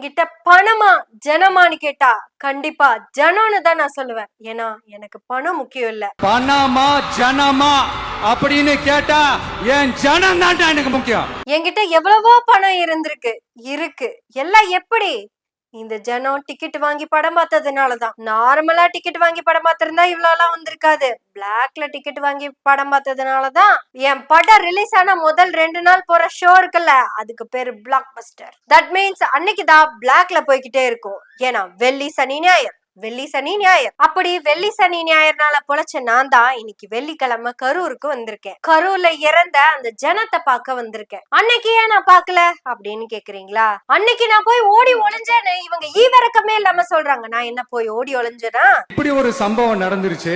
என்கிட்ட பணமா ஜனமான்னு கேட்டா கண்டிப்பா ஜனம்னு தான் நான் சொல்லுவேன். ஏன்னா எனக்கு பணம் முக்கியம் இல்ல. பணமா ஜனமா அப்படின்னு கேட்டா என் ஜனம் தான் எனக்கு முக்கியம். என்கிட்ட எவ்வளவோ பணம் இருக்கு எல்லாம் எப்படி? இந்த ஜனம் டிக்கெட் வாங்கி படம் பார்த்ததுனாலதான். நார்மலா டிக்கெட் வாங்கி படம் பார்த்திருந்தா இவ்வளவு எல்லாம் வந்திருக்காது. பிளாக்ல டிக்கெட் வாங்கி படம் பார்த்ததுனாலதான் என் படம் ரிலீஸ் ஆன முதல் 2 நாள் போற ஷோ இருக்குல்ல, அதுக்கு பேரு பிளாக் பஸ்டர். தட் மீன்ஸ் அன்னைக்குதான் பிளாக்ல போய்கிட்டே இருக்கும். ஏன்னா வெள்ளி சனி ஞாயிறு அப்படி வெள்ளி சனி ஞாயிறுனால பொழைச்ச நான் தான் இன்னைக்கு வெள்ளிக்கிழமை கரூருக்கு வந்திருக்கேன். கரூர்ல இறந்த அந்த ஜனத்தை பார்க்க வந்திருக்கேன். அன்னைக்கு ஏன் நான் பாக்கல அப்படின்னு கேக்குறீங்களா? அன்னைக்கு நான் போய் ஓடி ஒளிஞ்சேன்னு இவங்க ஈவிரக்கமே இல்லாம சொல்றாங்க. நான் என்ன போய் ஓடி ஒளிஞ்சேனா? இப்படி ஒரு சம்பவம் நடந்துருச்சு.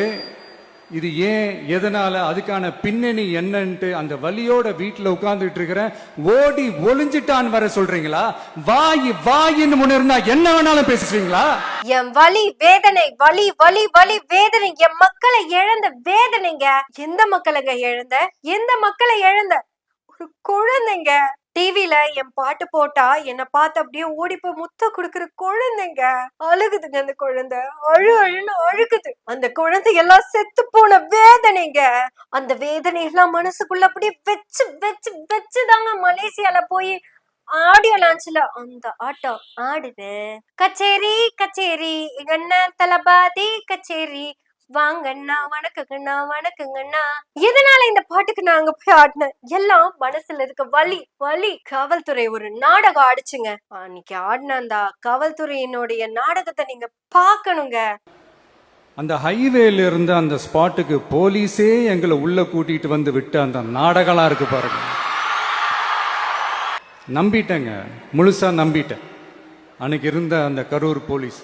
இது ஏன், எதனால, அதுக்கான பின்னணி என்னன்ட்டு அந்த வலியோட வீட்டுல உட்கார்ந்துட்டு இருக்கிறேன். ஓடி ஒளிஞ்சிட்டான்னு வர சொல்றீங்களா? வாயின்னு முன்னிருந்தா என்ன வேணாலும் பேசுவீங்களா? என் வலி வேதனை என் மக்களை இழந்த வேதனைங்க. எந்த மக்களை இழந்த ஒரு குழந்தைங்க. டிவில என் பாட்டு போட்டா என்ன பார்த்து அப்படியே ஓடி போய் முத்த குடுக்கற குழந்தைங்க. அழுகுதுங்க அந்த குழந்தை. அழுன்னு அழுகுது. அந்த குழந்தை எல்லாம் செத்து போன வேதனைங்க. அந்த வேதனை எல்லாம் மனசுக்குள்ள அப்படியே வச்சுதாங்க மலேசியால போய் ஆடியோ லான்ச்ல அந்த ஆட்டம் ஆடுவேன். கச்சேரி எங்க அண்ணன் தலபாதி கச்சேரி வாங்கண்ணா வணக்கங்கண்ணா. எதனால இந்த பாட்டுக்கு நான் அங்க போய் ஆடினேன்? எல்லாம் மனசுல இருக்க வலி. காவல்துறை ஒரு நாடகம் ஆடிச்சுங்க. அன்னைக்கு ஆடின அந்த காவல்துறையினுடைய நாடகத்தை நீங்க பாக்கணுங்க. அந்த ஹைவேல இருந்து அந்த ஸ்பாட்டுக்கு போலீஸே எங்களை உள்ள கூட்டிட்டு வந்து விட்டு அந்த நாடகம்லாம் இருக்கு பாருங்க. நம்பிட்டேங்க, முழுசா நம்பிட்டேன். அன்னைக்கு இருந்த அந்த கரூர் போலீஸ்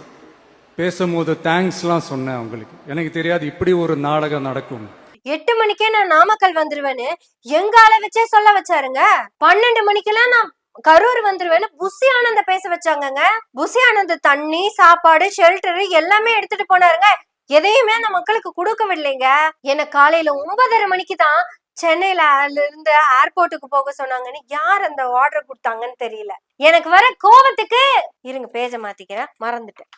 பேசும்போது தேங்க்ஸ்லாம் சொன்னேன் அவங்களுக்கு. எனக்கு தெரியாது இப்படி ஒரு நாடகம் நடக்கும். 8 மணிக்கே நான் நாமக்கல் வந்துருவேன்னு எங்க ஆள வச்சே சொல்ல வச்சாருங்க. 12 மணிக்கெல்லாம் நான் கரூர் வந்துருவேன்னு புசி ஆனந்த பேச வச்சாங்கங்க. புசி ஆனந்த் தண்ணி, சாப்பாடு, ஷெல்டர் எல்லாமே எடுத்துட்டு போனாருங்க. எதையுமே அந்த மக்களுக்கு கொடுக்கவில்லைங்க. எனக்கு காலையில 9:30 மணிக்கு தான் சென்னையில இருந்து ஏர்போர்ட்டுக்கு போக சொன்னாங்கன்னு யார் அந்த ஆர்டர் கொடுத்தாங்கன்னு தெரியல. எனக்கு வர கோவத்துக்கு இருங்க பேஜ மாத்திக்கிறேன், மறந்துட்டேன்.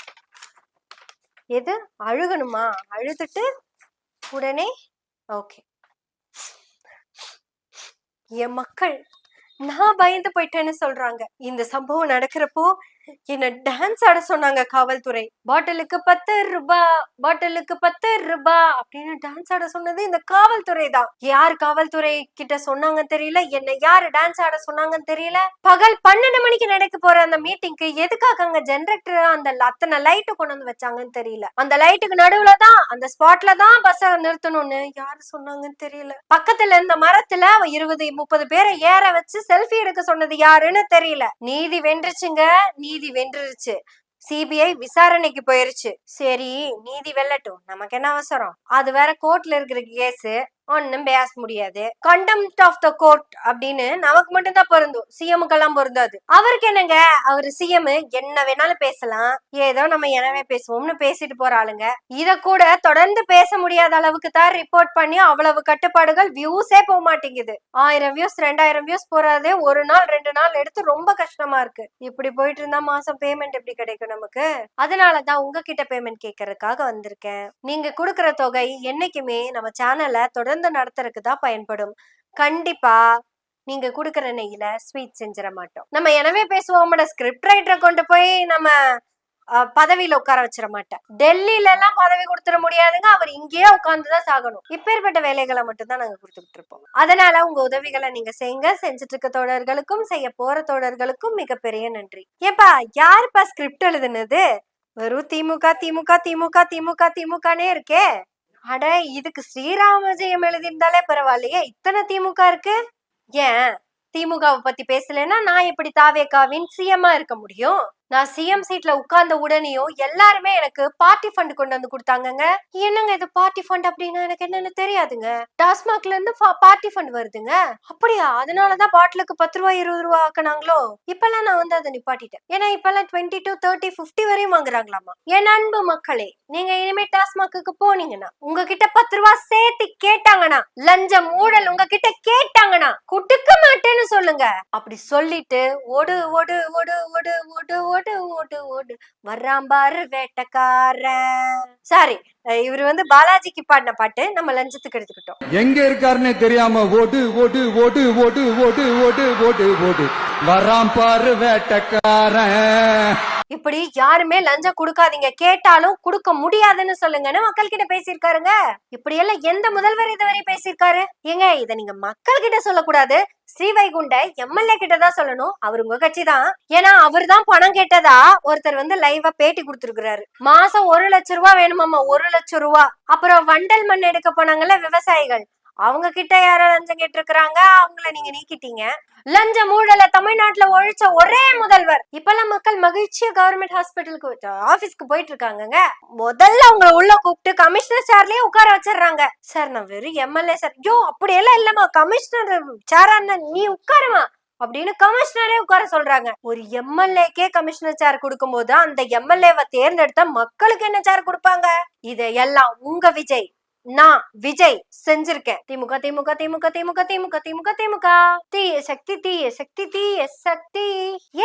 எது அழுகணுமா? அழுதுட்டு உடனே ஓகே. என் மக்கள் நான் பயந்து போயிட்டேன்னு சொல்றாங்க. இந்த சம்பவம் நடக்கிறப்போ என்ன டான்ஸ் ஆட சொன்னாங்க காவல்துறை. பாட்டிலுக்கு 10 ரூபாய் அப்படின்னு டான்ஸ் ஆட சொன்னது இந்த காவல்துறை தான். யாரு காவல்துறை கிட்ட சொன்னாங்கன்னு தெரியல, என்ன யாரு டான்ஸ் ஆட சொன்னாங்கன்னு தெரியல. பகல் 12 மணிக்கு நடக்க போற அந்த மீட்டிங்க்கு எதுக்காக அங்க ஜெனரேட்டர் அந்த அத்தனை லைட்டு கொண்டு வந்து வச்சாங்கன்னு தெரியல. அந்த லைட்டுக்கு நடுவுல தான் அந்த ஸ்பாட்ல தான் பஸ் நிறுத்தணும்னு யாரு சொன்னாங்கன்னு தெரியல. பக்கத்துல இந்த மரத்துல 20-30 பேரை ஏற வச்சு செல்ஃபி எடுக்க சொன்னது யாருன்னு தெரியல. நீதி வென்றுருச்சு. சிபிஐ விசாரணைக்கு போயிருச்சு. சரி, நீதி வெல்லட்டும், நமக்கு என்ன அவசரம்? அது வேற கோர்ட்ல இருக்கிற கேஸ், ஒன்னும் பேச முடியாது. கண்டெம்ட் ஆஃப் த கோர்ட் அப்படின்னு நமக்கு மட்டும் தான் பொருந்தும், சிஎம்முக்கெல்லாம் பொருந்தாது. அவருக்கு என்னங்க, அவரு சிஎம் என்ன வேணாலும் பேசலாம், ஏதோ நம்ம எனவே பேசுவோம்னு பேசிட்டு போற ஆளுங்க. இத கூட தொடர்ந்து பேச முடியாத அளவுக்கு தான் ரிப்போர்ட் பண்ணி அவ்வளவு கட்டுப்பாடுகள், வியூஸே போக மாட்டேங்குது. 1000 வியூஸ் 2000 வியூஸ் போறாதே 1 நாள் 2 நாள் எடுத்து ரொம்ப கஷ்டமா இருக்கு. இப்படி போயிட்டு இருந்தா மாசம் பேமெண்ட் எப்படி கிடைக்கும் நமக்கு? அதனாலதான் உங்ககிட்ட பேமெண்ட் கேட்கறதுக்காக வந்திருக்கேன். நீங்க கொடுக்கற தொகை என்னைக்குமே நம்ம சேனலை தொடர்ந்து நடத்துறதுக்கு தான் பயன்படும். கண்டிப்பா நீங்க குடுக்கற நெய்யில ஸ்வீட் செஞ்சிட மாட்டோம். நம்ம எனவே பேசுவோம் ஸ்கிரிப்ட் ரைட்டரை கொண்டு போய் நம்ம பதவியில உட்கார வச்சிட மாட்டேன். டெல்லியில எல்லாம் பதவி கொடுத்துட முடியாதுங்க. அவர் இங்கேயே உட்கார்ந்துதான் சாகணும். இப்பேற்பட்ட வேலைகளை மட்டும் தான் நாங்க கொடுத்துக்கிட்டு இருப்போம். அதனால உங்க உதவிகளை நீங்க செய்யுங்க. செஞ்சுட்டு இருக்க தோழர்களுக்கும் செய்ய போற தோழர்களுக்கும் மிகப்பெரிய நன்றி. ஏப்பா யாருப்பா ஸ்கிரிப்ட் எழுதுனது? வெறும் திமுகனே இருக்கே. அட, இதுக்கு ஸ்ரீராம ஜெயம் எழுதியிருந்தாலே பரவாயில்லையே, இத்தனை திமுக இருக்கு. ஏன் திமுகவை பத்தி பேசலன்னா நான் எப்படி தாவேகாவின் சிஎம்மா இருக்க முடியும்? நான் சிஎம் சீட்ல உட்கார்ந்த உடனேயும் எல்லாருமே எனக்கு பார்ட்டி ஃபண்ட் கொண்டு வந்து கொடுத்தாங்கங்க. என்னங்க இது பார்ட்டி ஃபண்ட் அப்படின்னா எனக்கு என்னன்னு தெரியாதுங்க. டாஸ்மாக்ல இருந்து பார்ட்டி ஃபண்ட் வருதுங்க. அப்படியா? அதனாலதான் பாட்டிலுக்கு 10 ரூபாய் 20 ரூபாய் ஆக்கினாங்களோ? இப்பெல்லாம் நான் வந்து அதை நிப்பாட்டிட்டேன். ஏன்னா இப்பெல்லாம் 22, 30, 50 வரையும் வாங்குறாங்களாமா. என் அன்பு மக்களே, நீங்க இனிமே டாஸ்மாக்கு போனீங்கன்னா உங்ககிட்ட 10 ரூபாய் சேர்த்து கேட்டாங்கன்னா, லஞ்சம் ஊழல் உங்ககிட்ட கேட்டாங்கன்னா கொடுக்க மாட்டேன்னு சொல்லுங்க. சொல்லுங்க. அப்படி சொல்லிட்டு ஓடு ஓடு ஓடு ஓடு ஓடு ஓடு ஓடு ஓடு வர்றான் பாரு வேட்டக்காரன். சாரி, இவரு வந்து பாலாஜிக்கு பாடின பாட்டு, நம்ம லஞ்சத்துக்கு எடுத்துக்கிட்டோம். எங்க இருக்காருன்னே தெரியாம ஓடு ஓடு ஓடு ஓடு ஓடு ஓடு ஓடு ஓடு வரான் பாரு வேட்டக்காரன். இப்படி யாருமே லஞ்சம் கொடுக்காதீங்க, கேட்டாலும் கொடுக்க முடியாதுன்னு சொல்லுங்கன்னு மக்கள் கிட்ட பேசியிருக்காருங்க. இப்படி எல்லாம் எந்த முதல்வர் இதுவரை பேசியிருக்காரு? ஏங்க, இத நீங்க மக்கள் கிட்ட சொல்லக்கூடாது, ஸ்ரீவைகுண்ட எம்எல்ஏ கிட்டதான் சொல்லணும். அவரு உங்க கட்சி தான். ஏன்னா அவர் தான் பணம் கேட்டதா ஒருத்தர் வந்து லைவா பேட்டி கொடுத்திருக்கிறாரு. மாசம் 1 லட்சம் ரூபாய் வேணுமாமா, 1 லட்சம் ரூபாய். அப்புறம் வண்டல் மண் எடுக்க போனாங்கல்ல விவசாயிகள், அவங்க கிட்ட யாரோ லஞ்சம் கேட்டிருக்கிறாங்க, அவங்கள நீங்க நீக்கிட்டீங்க. லஞ்சம் ஊழல தமிழ்நாட்டுல ஒழிச்ச ஒரே முதல்வர். இப்பெல்லாம் மக்கள் மகிழ்ச்சியா கவர்மெண்ட் ஹாஸ்பிட்டலுக்கு ஆபீஸ்க்கு போயிட்டு இருக்காங்க. முதல்ல உங்களை உள்ள கூப்பிட்டு கமிஷனர் சேர்லயே உட்கார வச்சிடுறாங்க. சார் நான் வெறும் எம்எல்ஏ சார். யோ அப்படியெல்லாம் இல்லமா, கமிஷனர் சேரா நீ உட்காருமா அப்படின்னு கமிஷனரே உட்கார சொல்றாங்க. ஒரு எம்எல்ஏக்கே கமிஷனர் சேர் கொடுக்கும் போது அந்த எம்எல்ஏவை தேர்ந்தெடுத்த மக்களுக்கு என்ன சேர் கொடுப்பாங்க? இதையெல்லாம் உங்க விஜய், நான் விஜய் செஞ்சிருக்கேன். திமுக திமுக திமுக திமுக திமுக திமுக திமுக தீய சக்தி தீய சக்தி தீய சக்தி.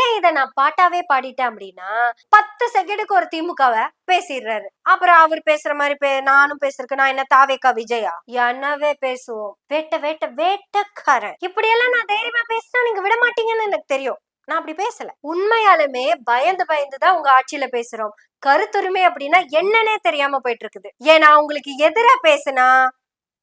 ஏன் இத நான் பாட்டாவே பாடிட்டேன் அப்படின்னா, 10 செகண்டுக்கு ஒரு திமுகவை பேசிடுறாரு. அப்புறம் அவர் பேசுற மாதிரி நானும் பேசுறேன். நான் என்ன தாவேக்கா விஜயா? என்னவே பேசுவோம். வேட்ட வேட்ட வேட்டக்காரன். இப்படி எல்லாம் நான் தைரியமா பேசினா நீங்க விட மாட்டீங்கன்னு எனக்கு தெரியும். நான் அப்படி பேசல. உண்மையாலுமே பயந்து பயந்துதான் உங்க ஆட்சியில பேசுறோம். கருத்துரிமை அப்படின்னா என்னன்னே தெரியாம போயிட்டு இருக்குது. ஏன்னா உங்களுக்கு எதிரா பேசுனா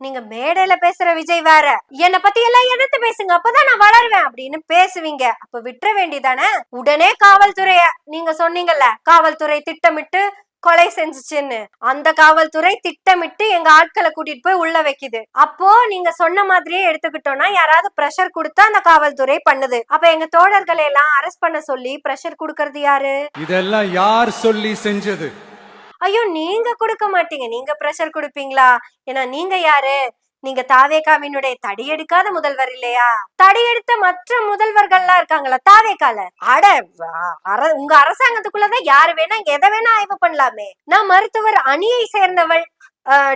நீங்க மேடையில பேசுற விஜய் வேற, என்னை பத்தி எல்லாம் எதிர்த்து பேசுங்க, அப்பதான் நான் வளருவேன் அப்படின்னு பேசுவீங்க. அப்ப விட்டுற வேண்டியதானே. உடனே காவல்துறைய நீங்க சொன்னீங்கல்ல, காவல்துறை திட்டமிட்டு கொலை செஞ்சுச்சுன்னு. அந்த காவல்துறை திட்டமிட்டு எங்க ஆட்களை கூட்டிட்டு போய் உள்ள வைக்குது. அப்போ நீங்க சொன்ன மாதிரியே எடுத்துக்கிட்டோம்னா, யாராவது பிரஷர் கொடுத்தா அந்த காவல்துறை பண்ணுது. அப்ப எங்க தோழர்களை எல்லாம் அரெஸ்ட் பண்ண சொல்லி பிரஷர் கொடுக்கறது யாரு? இதெல்லாம் யார் சொல்லி செஞ்சது? ஐயோ, நீங்க கொடுக்க மாட்டீங்க. நீங்க பிரஷர் கொடுப்பீங்களா? ஏன்னா நீங்க யாரு? நீங்க தாவேகாவினுடைய தடியெடுக்காத முதல்வர் இல்லையா? தடியெடுத்த மற்ற முதல்வர்கள்லாம் இருக்காங்களா தாவேகால? அட, உங்க அரசாங்கத்துக்குள்ளதான் யாரு வேணா எதை வேணா ஆய்வு பண்ணலாமே. நான் மருத்துவர் அணியை சேர்ந்தவள்,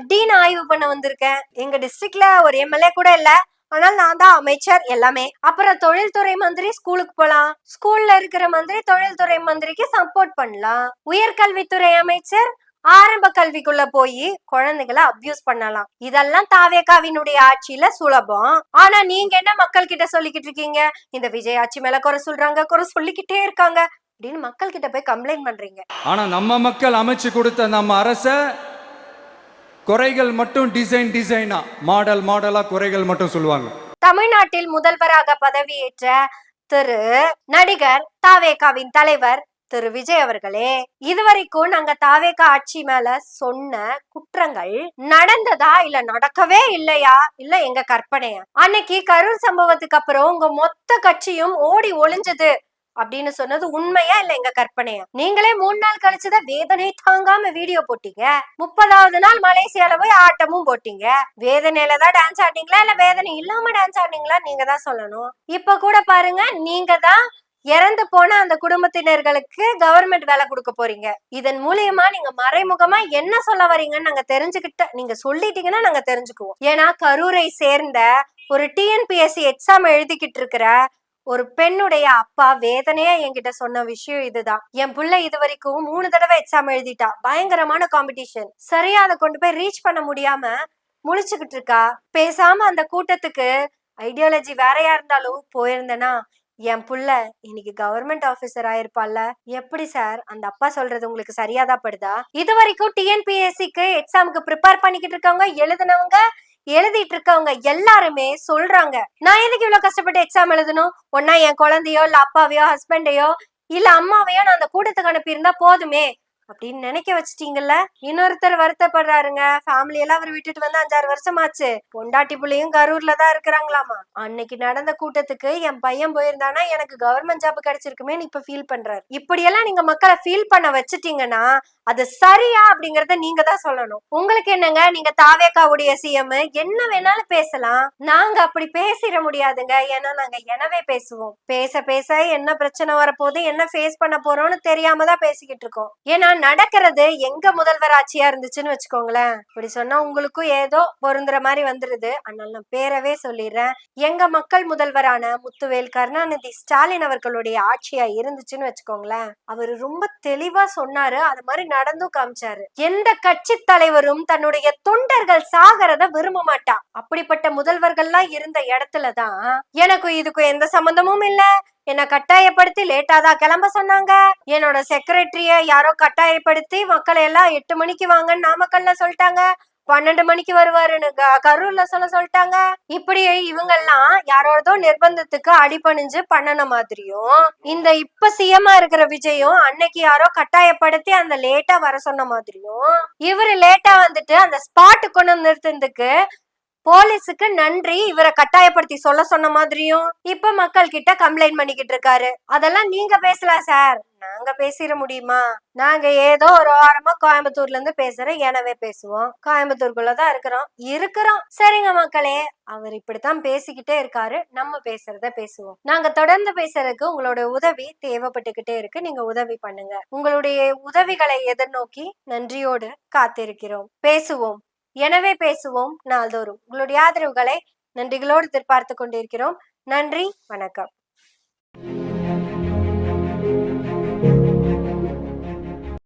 டீன் ஆய்வு பண்ண வந்திருக்கேன். எங்க டிஸ்ட்ரிக்ட்ல ஒரு எம்எல்ஏ கூட இல்ல, ஆனால் நான் தான் அமைச்சர் எல்லாமே. அப்புறம் தொழில்துறை மந்திரி ஸ்கூலுக்கு போலாம், ஸ்கூல்ல இருக்கிற மந்திரி தொழில்துறை மந்திரிக்கு சப்போர்ட் பண்ணலாம். உயர்கல்வித்துறை அமைச்சர் ஆரம்ப கல்விக்குள்ள போய் குழந்தைகளை அபியூஸ் பண்ணலாம். இதெல்லாம் தாவேகாவினுடைய ஆட்சியில சுலபம். ஆனா நீங்க என்ன மக்கள் கிட்ட சொல்லிக்கிட்டு இருக்கீங்க? இந்த விஜய் ஆட்சி மேல குறை சொல்றாங்க, குறை சொல்லிக்கிட்டே இருக்காங்க அப்படின்னு மக்கள் கிட்ட போய் கம்ப்ளைண்ட் பண்றீங்க. ஆனா நம்ம மக்கள் அமைச்சு கொடுத்த நம்ம அரச குறைகள் மட்டும் டிசைனா மாடல் மாடலா குறைகள் மட்டும் சொல்லுவாங்க. தமிழ்நாட்டில் முதல்வராக பதவியேற்ற திரு நடிகர் தாவேகாவின் தலைவர் திரு விஜய் அவர்களே, இதுவரைக்கும் நாங்க தாவேகா ஆட்சி மேல சொன்ன குற்றங்கள் நடந்ததா இல்ல நடக்கவே இல்லையா, இல்ல எங்க கற்பனையா? அன்னைக்கு கரூர் சம்பவத்துக்கு அப்புறம் உங்க மொத்த கட்சியும் ஓடி ஒளிஞ்சது அப்படின்னு சொன்னது உண்மையா இல்ல எங்க கற்பனையா? நீங்களே 3 நாள் கழிச்சுதான் வேதனை தாங்காம வீடியோ போட்டீங்க. 30வது நாள் மலேசியால போய் ஆட்டமும் போட்டீங்க. வேதனையில தான் டான்ஸ் ஆடினீங்களா இல்ல வேதனை இல்லாம டான்ஸ் ஆடினீங்களா? நீங்க தான் சொல்லணும். இப்ப கூட பாருங்க, நீங்க தான் இறந்து போன அந்த குடும்பத்தினர்களுக்கு கவர்மெண்ட் வேலை கொடுக்க போறீங்க. இதன் மூலியமா நீங்க மறைமுகமா என்ன சொல்ல வரீங்கன்னு நாங்க தெரிஞ்சுக்கிட்ட, நீங்க சொல்லிட்டீங்கன்னா நாங்க தெரிஞ்சுக்குவோம். ஏன்னா கரூரை சேர்ந்த ஒரு டிஎன்பிஎஸ்சி எக்ஸாம் எழுதிக்கிட்டு இருக்கிற ஒரு பெண்ணுடைய அப்பா வேதனையா என்கிட்ட சொன்ன விஷயம் இதுதான். என் பிள்ளை இது வரைக்கும் 3 தடவை எக்ஸாம் எழுதிட்டா. பயங்கரமான காம்படிஷன். சரியா அதை கொண்டு போய் ரீச் பண்ண முடியாம முழிச்சுக்கிட்டு இருக்கா. பேசாம அந்த கூட்டத்துக்கு ஐடியாலஜி வேறையா இருந்தாலும் போயிருந்தேன்னா என் புள்ள இன்னைக்கு கவர்மெண்ட் ஆபீசர் ஆயிருப்பால. எப்படி சார் அந்த அப்பா சொல்றது உங்களுக்கு சரியாதான் படுதா? இது வரைக்கும் டிஎன்பிஎஸ்சிக்கு எக்ஸாமுக்கு ப்ரிப்பேர் பண்ணிக்கிட்டு இருக்கவங்க, எழுதுனவங்க, எழுதிட்டு இருக்கவங்க எல்லாருமே சொல்றாங்க, நான் எதுக்கு இவ்வளவு கஷ்டப்பட்டு எக்ஸாம் எழுதணும்? ஒன்னா என் குழந்தையோ இல்ல அப்பாவையோ ஹஸ்பண்டையோ இல்ல அம்மாவையோ நான் அந்த கூட்டத்துக்கு அனுப்பி இருந்தா போதுமே அப்படின்னு நினைக்க வச்சுட்டீங்கல்ல. இன்னொருத்தர் வருத்தப்படுறாருங்க. ஃபேமிலி எல்லாம் அவர் விட்டுட்டு வந்து 5-6 வருஷம் ஆச்சு. பொண்டாட்டி பிள்ளையும் கரூர்ல தான் இருக்கிறாங்களாமா. அன்னைக்கு நடந்த கூட்டத்துக்கு என் பையன் போயிருந்தானா எனக்கு கவர்மெண்ட் ஜாப் கிடைச்சிருக்குமே இப்ப ஃபீல் பண்றாரு. இப்படியெல்லாம் நீங்க மக்களை ஃபீல் பண்ண வச்சுட்டீங்கன்னா அது சரியா அப்படிங்கறத நீங்க தான் சொல்லணும். உங்களுக்கு என்னங்க, நீங்க தாவேகாவுடைய சிஎம், என்ன வேணாலும் பேசலாம். நாங்க அப்படி பேசிட முடியாதுங்க. ஏன்னா நாங்க எனவே பேசுவோம். பேச பேச என்ன பிரச்சனை வரப்போகுது, என்ன ஃபேஸ் பண்ண போறோம்னு தெரியாம தான் பேசிக்கிட்டு இருக்கோம். ஏன்னா இதெல்லாம் நடக்கிறது எங்க முதல்வர் ஆட்சியா இருந்துச்சுன்னு வச்சுக்கோங்களேன். இப்படி சொன்னா உங்களுக்கும் ஏதோ பொருந்துற மாதிரி வந்துருது. அதனால நான் பேரவே சொல்லிடுறேன். எங்க மக்கள் முதல்வரான முத்துவேல் கருணாநிதி ஸ்டாலின் அவர்களுடைய ஆட்சியா இருந்துச்சுன்னு வச்சுக்கோங்களேன். அவரு ரொம்ப தெளிவா சொன்னாரு, அது மாதிரி நடந்தும் காமிச்சாரு. எந்த கட்சி தலைவரும் தன்னுடைய தொண்டர்கள் சாகிறத விரும்ப மாட்டா. அப்படிப்பட்ட முதல்வர்கள்லாம் இருந்த இடத்துலதான் எனக்கும் இதுக்கும் எந்த சம்பந்தமும் இல்ல, என்ன கட்டாயப்படுத்தி லேட்டாதான் கிளம்ப சொன்னாங்க, என்னோட செக்ரட்டரிய யாரோ கட்டாயப்படுத்தி மக்களை எல்லாம் 8 மணிக்கு வாங்கன்னு நாமக்கல்ல சொல்லிட்டாங்க, 12 மணிக்கு வருவாருன்னு கரூர்ல சொல்லிட்டாங்க. இப்படி இவங்கெல்லாம் யாரோடதோ நிர்பந்தத்துக்கு அடிபணிஞ்சு பண்ணன மாதிரியும், இந்த இப்ப சிஎம்மா இருக்கிற விஜயும் அன்னைக்கு யாரோ கட்டாயப்படுத்தி அந்த லேட்டா வர சொன்ன மாதிரியும், இவரு லேட்டா வந்துட்டு அந்த ஸ்பாட்டு கொண்டு நிறுத்தினதுக்கு போலீஸுக்கு நன்றி இவரை கட்டாயப்படுத்தி சொல்ல சொன்ன மாதிரியும் இப்ப மக்கள் கிட்ட கம்ப்ளைண்ட் பண்ணிக்கிட்டு இருக்காரு. அதெல்லாம் நீங்க பேசலாம் சார், நாங்க பேசிட முடியுமா? நாங்க ஏதோ ஒரு வாரமா கோயம்புத்தூர்ல இருந்து பேசுறோம், எனவே பேசுவோம், கோயம்புத்தூருக்குள்ளதான் இருக்கிறோம். சரிங்க மக்களே, அவர் இப்படித்தான் பேசிக்கிட்டே இருக்காரு, நம்ம பேசுறத பேசுவோம். நாங்க தொடர்ந்து பேசுறதுக்கு உங்களோட உதவி தேவைப்பட்டுக்கிட்டே இருக்கு. நீங்க உதவி பண்ணுங்க. உங்களுடைய உதவிகளை எதிர்நோக்கி நன்றியோடு காத்திருக்கிறோம். பேசுவோம், எனவே பேசுவோம் நாள்தோறும். உங்களுடைய ஆதரவுகளை நன்றிகளோடு எதிர்பார்த்து கொண்டிருக்கிறோம். நன்றி, வணக்கம்.